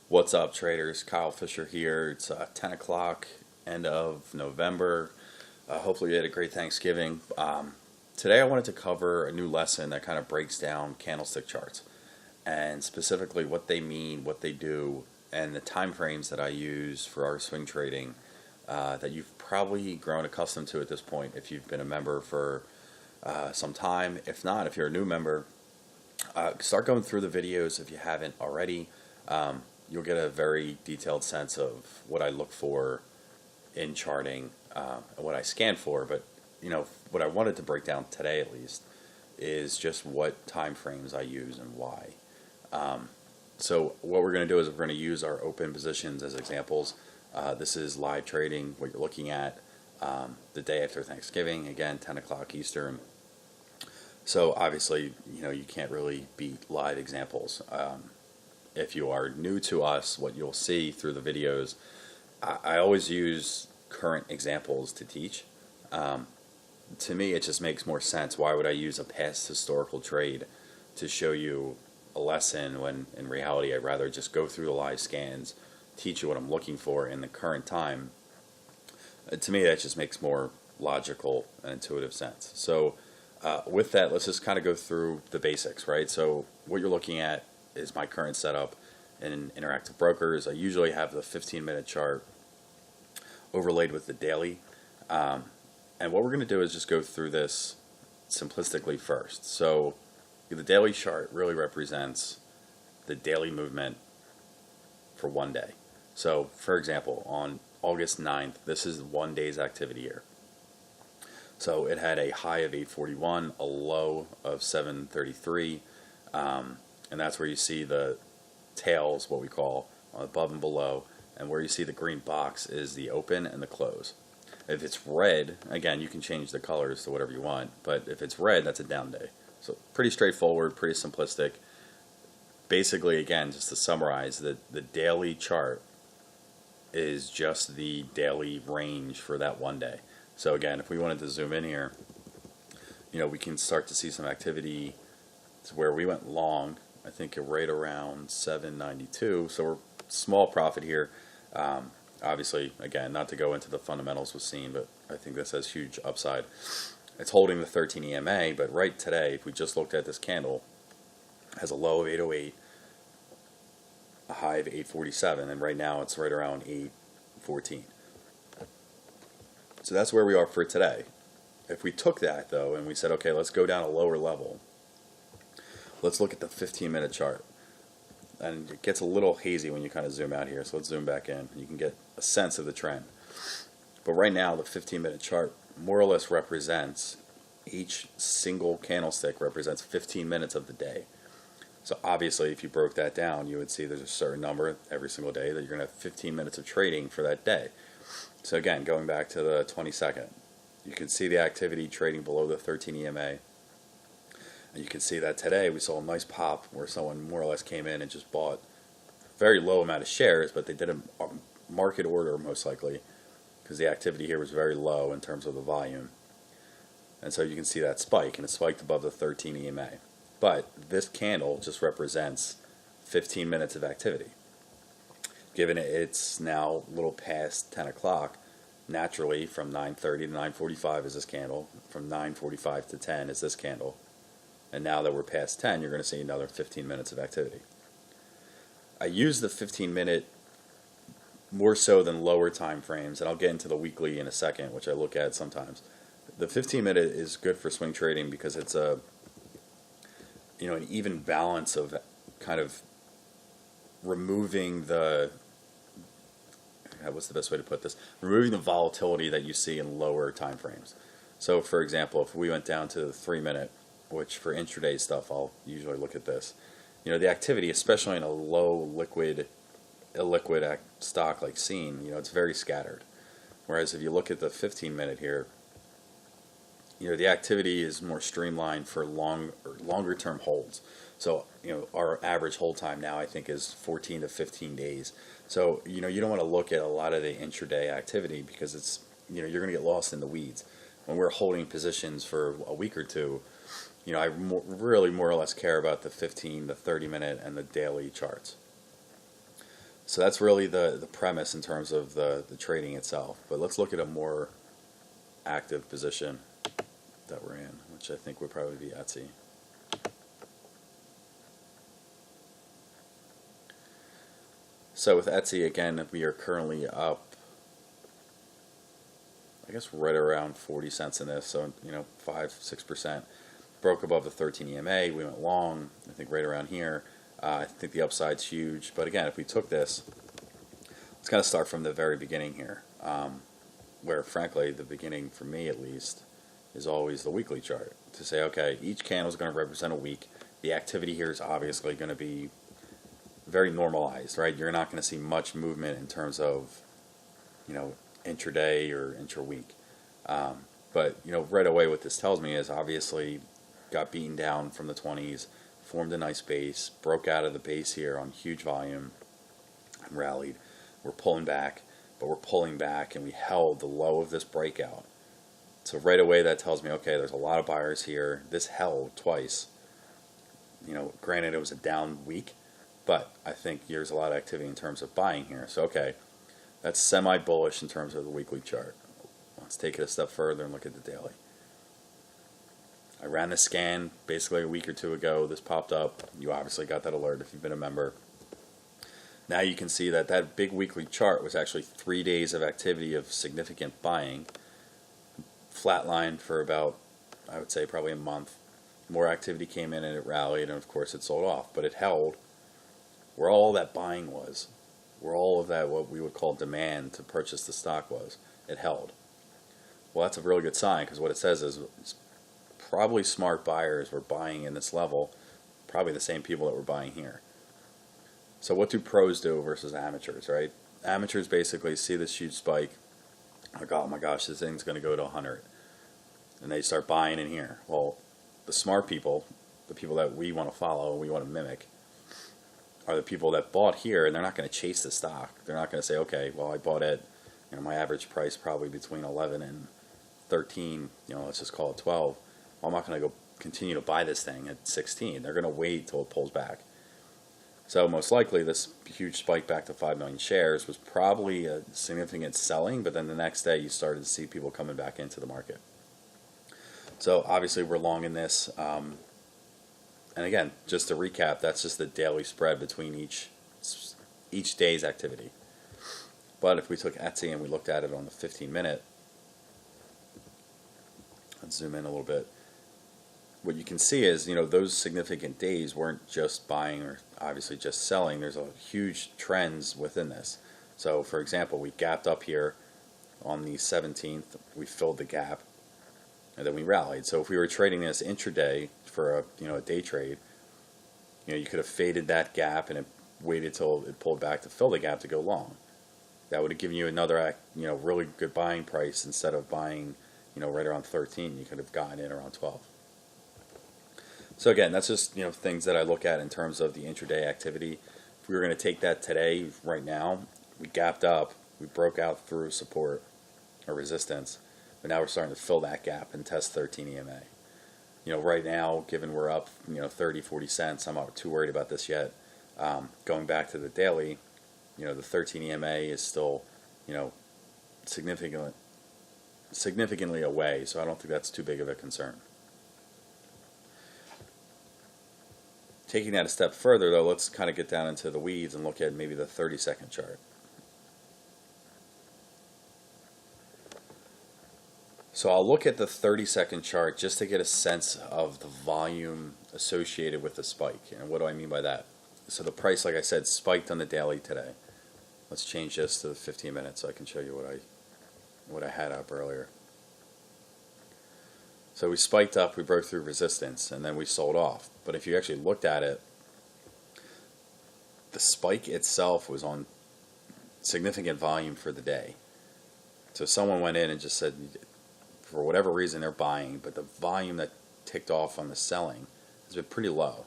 What's up, traders? Kyle Fisher here. It's 10 o'clock, end of November. Hopefully, you had a great Thanksgiving. Today, I wanted to cover a new lesson that kind of breaks down candlestick charts and specifically what they mean, what they do, and the time frames that I use for our swing trading that you've probably grown accustomed to at this point if you've been a member for some time. If not, if you're a new member, start going through the videos if you haven't already. You'll get a very detailed sense of what I look for in charting and what I scan for. But what I wanted to break down today, at least, is just what time frames I use and why. So what we're going to do is we're going to use our open positions as examples. This is live trading. What you're looking at the day after Thanksgiving, again 10 o'clock Eastern. So obviously, you can't really beat live examples. If you are new to us, what you'll see through the videos, I always use current examples to teach. To me, it just makes more sense. Why would I use a past historical trade to show you a lesson when in reality I'd rather just go through the live scans, teach you what I'm looking for in the current time. To me, that just makes more logical and intuitive sense. So with that, let's just kind of go through the basics, right? So what you're looking at is my current setup in Interactive Brokers. I usually have the 15-minute chart overlaid with the daily. And what we're going to do is just go through this simplistically first. So the daily chart really represents the daily movement for one day. So for example, on August 9th, this is 1 day's activity here. So it had a high of 841, a low of 733, and that's where you see the tails, what we call, above and below, and where you see the green box is the open and the close. If it's red, again, you can change the colors to whatever you want, but if it's red, that's a down day. So pretty straightforward, pretty simplistic. Basically, again, just to summarize, the daily chart is just the daily range for that one day. So again, if we wanted to zoom in here, we can start to see some activity. It's where we went long, I think right around 792. So we're small profit here. Obviously, again, not to go into the fundamentals we've seen, but I think this has huge upside. It's holding the 13 EMA, but right today, if we just looked at this candle, it has a low of 808, a high of 847, and right now it's right around 814. So that's where we are for today. If we took that, though, and we said, okay, let's go down a lower level, let's look at the 15-minute chart. And it gets a little hazy when you kind of zoom out here, so let's zoom back in. You can get a sense of the trend. But right now, the 15-minute chart more or less represents, each single candlestick represents 15 minutes of the day. So obviously, if you broke that down, you would see there's a certain number every single day that you're going to have 15 minutes of trading for that day. So again, going back to the 22nd, you can see the activity trading below the 13 EMA. And you can see that today we saw a nice pop where someone more or less came in and just bought a very low amount of shares, but they did a market order most likely because the activity here was very low in terms of the volume. And so you can see that spike, and it spiked above the 13 EMA. But this candle just represents 15 minutes of activity. Given it's now a little past 10 o'clock, naturally from 9:30 to 9:45 is this candle, from 9:45 to 10 is this candle, and now that we're past 10, you're going to see another 15 minutes of activity. I use the 15-minute more so than lower time frames, and I'll get into the weekly in a second, which I look at sometimes. The 15-minute is good for swing trading because it's an even balance of kind of removing the, what's the best way to put this? Removing the volatility that you see in lower time frames. So for example, if we went down to the 3-minute, which for intraday stuff, I'll usually look at this. The activity, especially in a low illiquid stock like SEEN, it's very scattered. Whereas if you look at the 15-minute here, the activity is more streamlined for longer term holds. So, our average hold time now I think is 14 to 15 days. So, you don't want to look at a lot of the intraday activity because it's, you're going to get lost in the weeds. When we're holding positions for a week or two, I really more or less care about the 15, the 30 minute, and the daily charts. So that's really the premise in terms of the trading itself. But let's look at a more active position that we're in, which I think would probably be Etsy. So with Etsy, again, we are currently up, I guess, right around 40 cents in this. So, 5-6%. Broke above the 13 EMA. We went long, I think right around here. I think the upside's huge. But again, if we took this, let's kind of start from the very beginning here, where frankly, the beginning, for me at least, is always the weekly chart. To say, okay, each candle is going to represent a week. The activity here is obviously going to be very normalized, right? You're not going to see much movement in terms of, intraday or intra-week. But, right away what this tells me is obviously got beaten down from the 20s, formed a nice base, broke out of the base here on huge volume, and rallied. We're pulling back, but we're pulling back, and we held the low of this breakout. So right away that tells me, okay, there's a lot of buyers here. This held twice. Granted it was a down week, but I think there's a lot of activity in terms of buying here. So okay, that's semi-bullish in terms of the weekly chart. Let's take it a step further and look at the daily. I ran the scan basically a week or two ago. This popped up. You obviously got that alert if you've been a member. Now you can see that that big weekly chart was actually 3 days of activity of significant buying. Flatlined for about, I would say, probably a month. More activity came in and it rallied, and of course it sold off. But it held where all that buying was, where all of that, what we would call demand to purchase the stock was. It held. Well, that's a really good sign, because what it says is it's probably smart buyers were buying in this level, probably the same people that were buying here. So what do pros do versus amateurs, right? Amateurs basically see this huge spike, like, oh my gosh, this thing's going to go to 100. And they start buying in here. Well, the smart people, the people that we want to follow, we want to mimic, are the people that bought here, and they're not going to chase the stock. They're not going to say, okay, well, I bought it, my average price probably between 11 and 13, let's just call it 12. Well, I'm not going to go continue to buy this thing at 16. They're going to wait till it pulls back. So most likely this huge spike back to 5 million shares was probably a significant selling, but then the next day you started to see people coming back into the market. So obviously we're long in this. And again, just to recap, that's just the daily spread between each day's activity. But if we took Etsy and we looked at it on the 15-minute, let's zoom in a little bit. What you can see is, those significant days weren't just buying or obviously just selling. There's a huge trends within this. So, for example, we gapped up here on the 17th. We filled the gap, and then we rallied. So if we were trading this intraday for a day trade, you could have faded that gap and it waited till it pulled back to fill the gap to go long. That would have given you another really good buying price. Instead of buying right around 13, you could have gotten in around 12. So again, that's just things that I look at in terms of the intraday activity. If we were going to take that today, right now, we gapped up, we broke out through support or resistance, but now we're starting to fill that gap and test 13 EMA. Right now, given we're up 30, 40 cents, I'm not too worried about this yet. Going back to the daily, the 13 EMA is still significantly away, so I don't think that's too big of a concern. Taking that a step further, though, let's kind of get down into the weeds and look at maybe the 30-second chart. So I'll look at the 30-second chart just to get a sense of the volume associated with the spike. And what do I mean by that? So the price, like I said, spiked on the daily today. Let's change this to the 15 minutes so I can show you what I had up earlier. So we spiked up, we broke through resistance, and then we sold off. But if you actually looked at it, the spike itself was on significant volume for the day. So someone went in and just said, for whatever reason they're buying, but the volume that ticked off on the selling has been pretty low.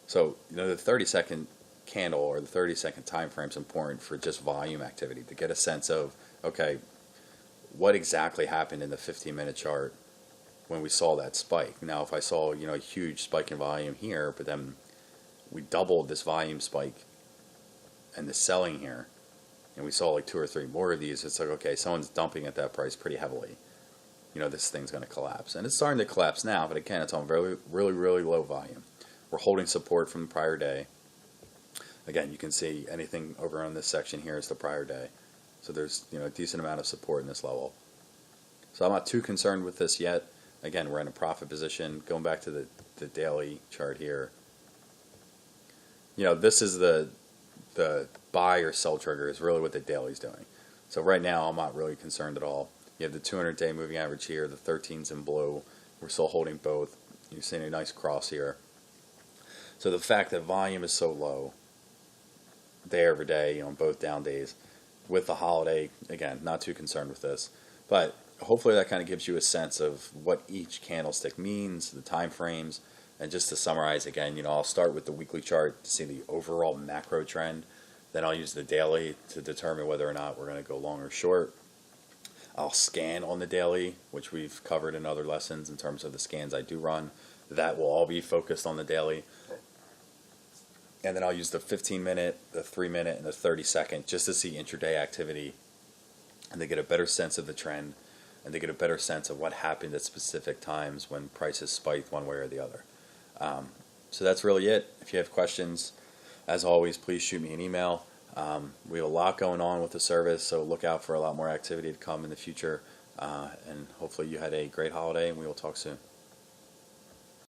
So the 30-second candle or the 30-second time frame is important for just volume activity to get a sense of, okay, what exactly happened in the 15-minute chart when we saw that spike. Now, if I saw a huge spike in volume here, but then we doubled this volume spike and the selling here, and we saw like 2 or 3 more of these, it's like, okay, someone's dumping at that price pretty heavily. This thing's going to collapse. And it's starting to collapse now, but again, it's on really, really, really low volume. We're holding support from the prior day. Again, you can see anything over on this section here is the prior day. So there's a decent amount of support in this level. So I'm not too concerned with this yet. Again, we're in a profit position. Going back to the daily chart here. This is the buy or sell trigger is really what the daily's doing. So right now, I'm not really concerned at all. You have the 200-day moving average here, the 13s in blue. We're still holding both. You're seeing a nice cross here. So the fact that volume is so low, day over day, on both down days, with the holiday, again, not too concerned with this. But hopefully that kind of gives you a sense of what each candlestick means, the time frames, and just to summarize again, I'll start with the weekly chart to see the overall macro trend. Then I'll use the daily to determine whether or not we're going to go long or short. I'll scan on the daily, which we've covered in other lessons in terms of the scans I do run. That will all be focused on the daily. And then I'll use the 15-minute, the 3-minute, and the 30-second just to see intraday activity and to get a better sense of the trend and to get a better sense of what happened at specific times when prices spiked one way or the other. So that's really it. If you have questions, as always, please shoot me an email. We have a lot going on with the service, so look out for a lot more activity to come in the future. And hopefully you had a great holiday, and we will talk soon.